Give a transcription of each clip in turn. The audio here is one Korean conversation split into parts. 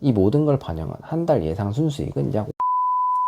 이 모든 걸 반영한 한 달 예상 순수익은 약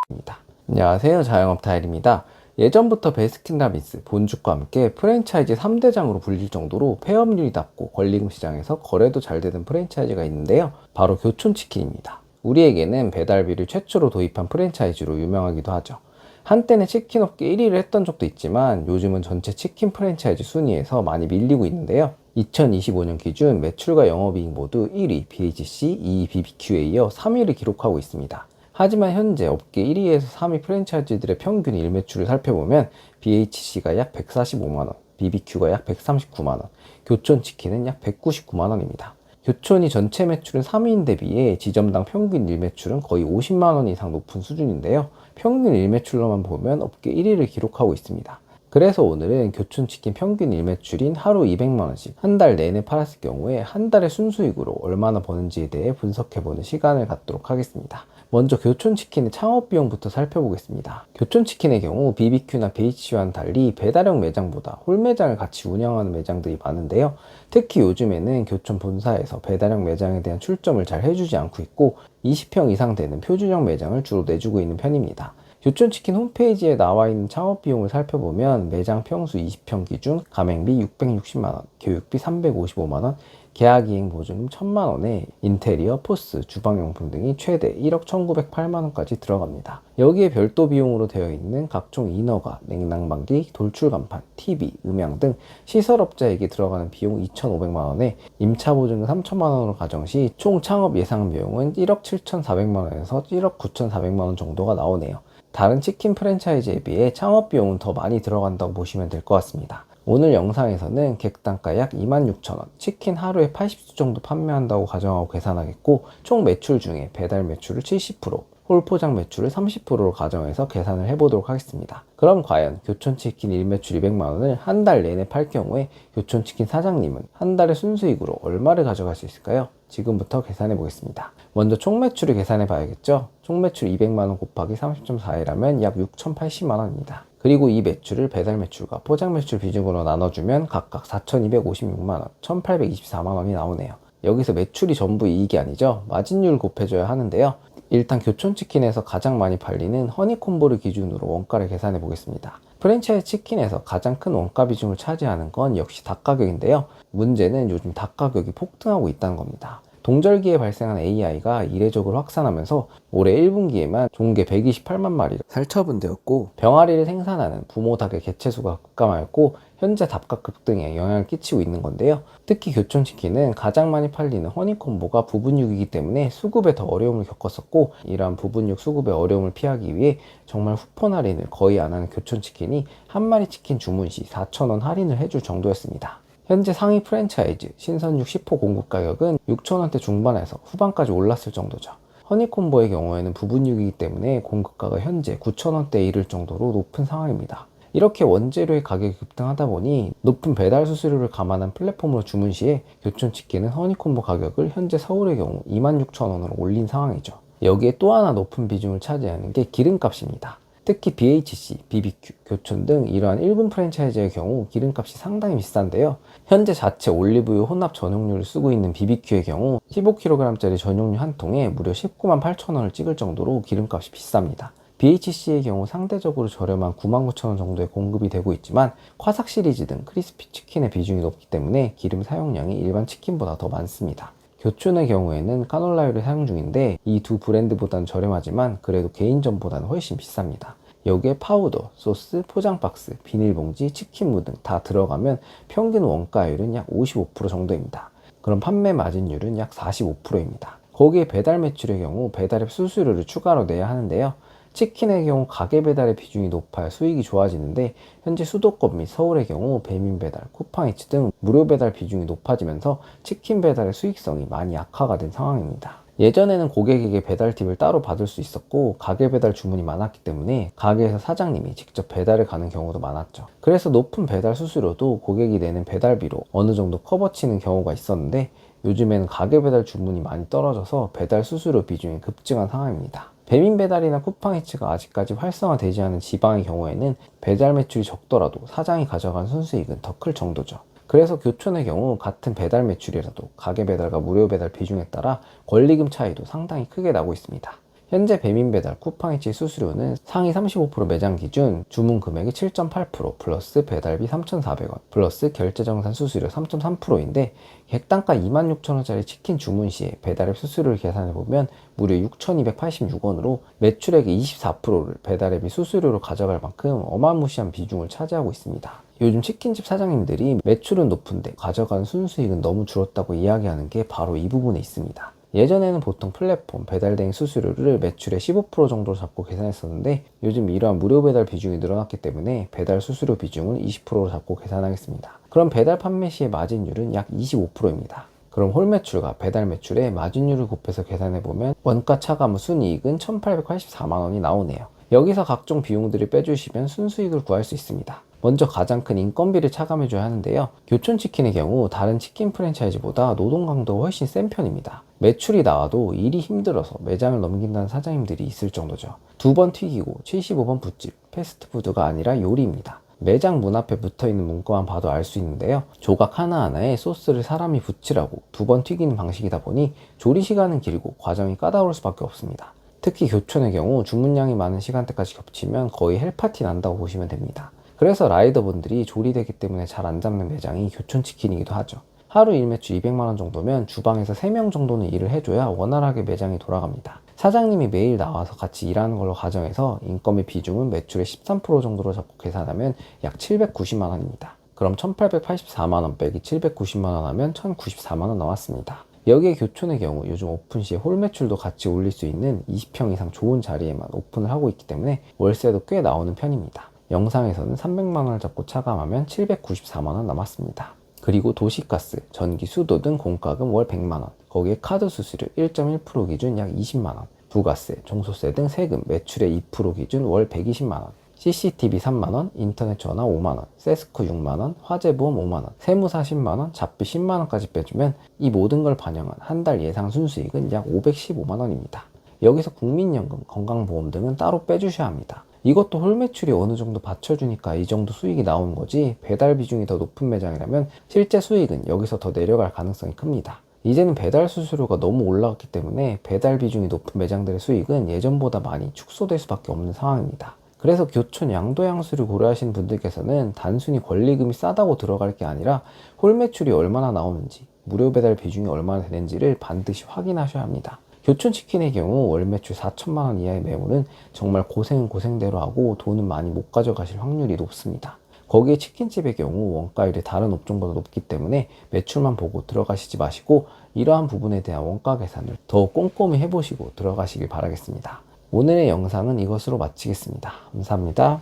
5입니다. 안녕하세요, 자영업 타일입니다. 예전부터 베스킨라빈스, 본죽과 함께 프랜차이즈 3대장으로 불릴 정도로 폐업률이 낮고 권리금 시장에서 거래도 잘 되는 프랜차이즈가 있는데요. 바로 교촌치킨입니다. 우리에게는 배달비를 최초로 도입한 프랜차이즈로 유명하기도 하죠. 한때는 치킨업계 1위를 했던 적도 있지만 요즘은 전체 치킨 프랜차이즈 순위에서 많이 밀리고 있는데요. 2025년 기준 매출과 영업이익 모두 1위 BHC, 2위 BBQ에 이어 3위를 기록하고 있습니다. 하지만 현재 업계 1위에서 3위 프랜차이즈들의 평균 일매출을 살펴보면 BHC가 약 145만원, BBQ가 약 139만원, 교촌치킨은 약 199만원입니다. 교촌이 전체 매출은 3위인데 비해 지점당 평균 일매출은 거의 50만원 이상 높은 수준인데요. 평균 일매출로만 보면 업계 1위를 기록하고 있습니다. 그래서 오늘은 교촌치킨 평균 일매출인 하루 200만원씩 한 달 내내 팔았을 경우에 한 달의 순수익으로 얼마나 버는지에 대해 분석해보는 시간을 갖도록 하겠습니다. 먼저 교촌치킨의 창업비용부터 살펴보겠습니다. 교촌치킨의 경우 BBQ나 BHC와는 달리 배달형 매장보다 홀매장을 같이 운영하는 매장들이 많은데요. 특히 요즘에는 교촌 본사에서 배달형 매장에 대한 출점을 잘 해주지 않고 있고 20평 이상 되는 표준형 매장을 주로 내주고 있는 편입니다. 교촌치킨 홈페이지에 나와 있는 창업비용을 살펴보면 매장 평수 20평 기준 가맹비 660만원, 교육비 355만원, 계약이행 보증금 1000만원에 인테리어, 포스, 주방용품 등이 최대 1억 1908만원까지 들어갑니다. 여기에 별도 비용으로 되어 있는 각종 인허가, 냉난방기, 돌출간판, TV, 음향 등 시설업자에게 들어가는 비용 2,500만원에 임차보증금 3천만원으로 가정시 총 창업 예상 비용은 1억 7,400만원에서 1억 9,400만원 정도가 나오네요. 다른 치킨 프랜차이즈에 비해 창업 비용은 더 많이 들어간다고 보시면 될 것 같습니다. 오늘 영상에서는 객단가 약 26,000원, 치킨 하루에 80수 정도 판매한다고 가정하고 계산하겠고 총 매출 중에 배달 매출을 70%, 홀 포장 매출을 30%로 가정해서 계산을 해보도록 하겠습니다. 그럼 과연 교촌치킨 일매출 200만원을 한 달 내내 팔 경우에 교촌치킨 사장님은 한 달의 순수익으로 얼마를 가져갈 수 있을까요? 지금부터 계산해 보겠습니다. 먼저 총 매출을 계산해 봐야겠죠? 총 매출 200만원 곱하기 30.4이라면 약 6,080만원입니다. 그리고 이 매출을 배달 매출과 포장 매출 비중으로 나눠주면 각각 4,256만원, 1,824만원이 나오네요. 여기서 매출이 전부 이익이 아니죠. 마진율 곱해줘야 하는데요. 일단 교촌치킨에서 가장 많이 팔리는 허니콤보를 기준으로 원가를 계산해 보겠습니다. 프랜차이즈 치킨에서 가장 큰 원가 비중을 차지하는 건 역시 닭 가격인데요. 문제는 요즘 닭 가격이 폭등하고 있다는 겁니다. 동절기에 발생한 AI가 이례적으로 확산하면서 올해 1분기에만 종개 128만 마리가 살처분되었고 병아리를 생산하는 부모 닭의 개체수가 급감하였고 현재 닭값 급등에 영향을 끼치고 있는 건데요. 특히 교촌치킨은 가장 많이 팔리는 허니콤보가 부분육이기 때문에 수급에 더 어려움을 겪었었고 이러한 부분육 수급의 어려움을 피하기 위해 정말 후폰 할인을 거의 안 하는 교촌치킨이 한 마리 치킨 주문 시 4,000원 할인을 해줄 정도였습니다. 현재 상위 프랜차이즈 신선육 10호 공급 가격은 6,000원대 중반에서 후반까지 올랐을 정도죠. 허니콤보의 경우에는 부분육이기 때문에 공급가가 현재 9,000원대에 이를 정도로 높은 상황입니다. 이렇게 원재료의 가격이 급등하다 보니 높은 배달 수수료를 감안한 플랫폼으로 주문 시에 교촌치킨은 허니콤보 가격을 현재 서울의 경우 26,000원으로 올린 상황이죠. 여기에 또 하나 높은 비중을 차지하는 게 기름값입니다. 특히 BHC, BBQ, 교촌 등 이러한 1군 프랜차이즈의 경우 기름값이 상당히 비싼데요. 현재 자체 올리브유 혼합 전용유를 쓰고 있는 BBQ의 경우 15kg짜리 전용유 한 통에 무려 19만 8천원을 찍을 정도로 기름값이 비쌉니다. BHC의 경우 상대적으로 저렴한 99,000원 정도에 공급이 되고 있지만 화삭 시리즈 등 크리스피 치킨의 비중이 높기 때문에 기름 사용량이 일반 치킨보다 더 많습니다. 교촌의 경우에는 카놀라유를 사용 중인데 이 두 브랜드보다는 저렴하지만 그래도 개인전보다는 훨씬 비쌉니다. 여기에 파우더, 소스, 포장박스, 비닐봉지, 치킨무 등 다 들어가면 평균 원가율은 약 55% 정도입니다. 그럼 판매 마진율은 약 45%입니다. 거기에 배달 매출의 경우 배달앱 수수료를 추가로 내야 하는데요. 치킨의 경우 가게 배달의 비중이 높아야 수익이 좋아지는데 현재 수도권 및 서울의 경우 배민 배달, 쿠팡이츠 등 무료 배달 비중이 높아지면서 치킨 배달의 수익성이 많이 악화가 된 상황입니다. 예전에는 고객에게 배달 팁을 따로 받을 수 있었고 가게 배달 주문이 많았기 때문에 가게에서 사장님이 직접 배달을 가는 경우도 많았죠. 그래서 높은 배달 수수료도 고객이 내는 배달비로 어느 정도 커버치는 경우가 있었는데 요즘에는 가게 배달 주문이 많이 떨어져서 배달 수수료 비중이 급증한 상황입니다. 배민 배달이나 쿠팡이츠가 아직까지 활성화되지 않은 지방의 경우에는 배달 매출이 적더라도 사장이 가져간 순수익은 더 클 정도죠. 그래서 교촌의 경우 같은 배달 매출이라도 가게 배달과 무료 배달 비중에 따라 권리금 차이도 상당히 크게 나고 있습니다. 현재 배민배달 쿠팡이츠 수수료는 상위 35% 매장 기준 주문 금액이 7.8% 플러스 배달비 3,400원 플러스 결제정산 수수료 3.3%인데 객단가 26,000원짜리 치킨 주문 시에 배달앱 수수료를 계산해보면 무려 6,286원으로 매출액의 24%를 배달앱이 수수료로 가져갈 만큼 어마무시한 비중을 차지하고 있습니다. 요즘 치킨집 사장님들이 매출은 높은데 가져가는 순수익은 너무 줄었다고 이야기하는 게 바로 이 부분에 있습니다. 예전에는 보통 플랫폼 배달대행 수수료를 매출의 15% 정도로 잡고 계산했었는데 요즘 이러한 무료 배달 비중이 늘어났기 때문에 배달 수수료 비중을 20%로 잡고 계산하겠습니다. 그럼 배달 판매 시의 마진율은 약 25%입니다. 그럼 홀 매출과 배달 매출의 마진율을 곱해서 계산해보면 원가 차감 후 순이익은 1,884만원이 나오네요. 여기서 각종 비용들을 빼주시면 순수익을 구할 수 있습니다. 먼저 가장 큰 인건비를 차감해줘야 하는데요. 교촌치킨의 경우 다른 치킨 프랜차이즈보다 노동 강도가 훨씬 센 편입니다. 매출이 나와도 일이 힘들어서 매장을 넘긴다는 사장님들이 있을 정도죠. 2번 튀기고 75번 붓집, 패스트푸드가 아니라 요리입니다. 매장 문 앞에 붙어있는 문구만 봐도 알 수 있는데요. 조각 하나하나에 소스를 사람이 붙이라고 2번 튀기는 방식이다 보니 조리 시간은 길고 과정이 까다로울 수밖에 없습니다. 특히 교촌의 경우 주문량이 많은 시간대까지 겹치면 거의 헬파티 난다고 보시면 됩니다. 그래서 라이더분들이 조리되기 때문에 잘 안 잡는 매장이 교촌치킨이기도 하죠. 하루 일매출 200만원 정도면 주방에서 3명 정도는 일을 해줘야 원활하게 매장이 돌아갑니다. 사장님이 매일 나와서 같이 일하는 걸로 가정해서 인건비 비중은 매출의 13% 정도로 잡고 계산하면 약 790만원입니다. 그럼 1884만원 빼기 790만원 하면 1094만원 나왔습니다. 여기에 교촌의 경우 요즘 오픈 시에 홀 매출도 같이 올릴 수 있는 20평 이상 좋은 자리에만 오픈을 하고 있기 때문에 월세도 꽤 나오는 편입니다. 영상에서는 300만원을 잡고 차감하면 794만원 남았습니다. 그리고 도시가스, 전기, 수도 등 공과금 월 100만원, 거기에 카드 수수료 1.1% 기준 약 20만원, 부가세, 종소세 등 세금 매출의 2% 기준 월 120만원, CCTV 3만원, 인터넷 전화 5만원, 세스코 6만원, 화재보험 5만원, 세무사 10만원, 잡비 10만원까지 빼주면 이 모든 걸 반영한 한 달 예상 순수익은 약 515만원입니다. 여기서 국민연금, 건강보험 등은 따로 빼주셔야 합니다. 이것도 홀 매출이 어느 정도 받쳐주니까 이 정도 수익이 나오는 거지 배달 비중이 더 높은 매장이라면 실제 수익은 여기서 더 내려갈 가능성이 큽니다. 이제는 배달 수수료가 너무 올라갔기 때문에 배달 비중이 높은 매장들의 수익은 예전보다 많이 축소될 수밖에 없는 상황입니다. 그래서 교촌 양도양수를 고려하시는 분들께서는 단순히 권리금이 싸다고 들어갈 게 아니라 홀 매출이 얼마나 나오는지, 무료 배달 비중이 얼마나 되는지를 반드시 확인하셔야 합니다. 교촌치킨의 경우 월 매출 4천만원 이하의 매물은 정말 고생은 고생대로 하고 돈은 많이 못 가져가실 확률이 높습니다. 거기에 치킨집의 경우 원가율이 다른 업종보다 높기 때문에 매출만 보고 들어가시지 마시고 이러한 부분에 대한 원가 계산을 더 꼼꼼히 해보시고 들어가시길 바라겠습니다. 오늘의 영상은 이것으로 마치겠습니다. 감사합니다.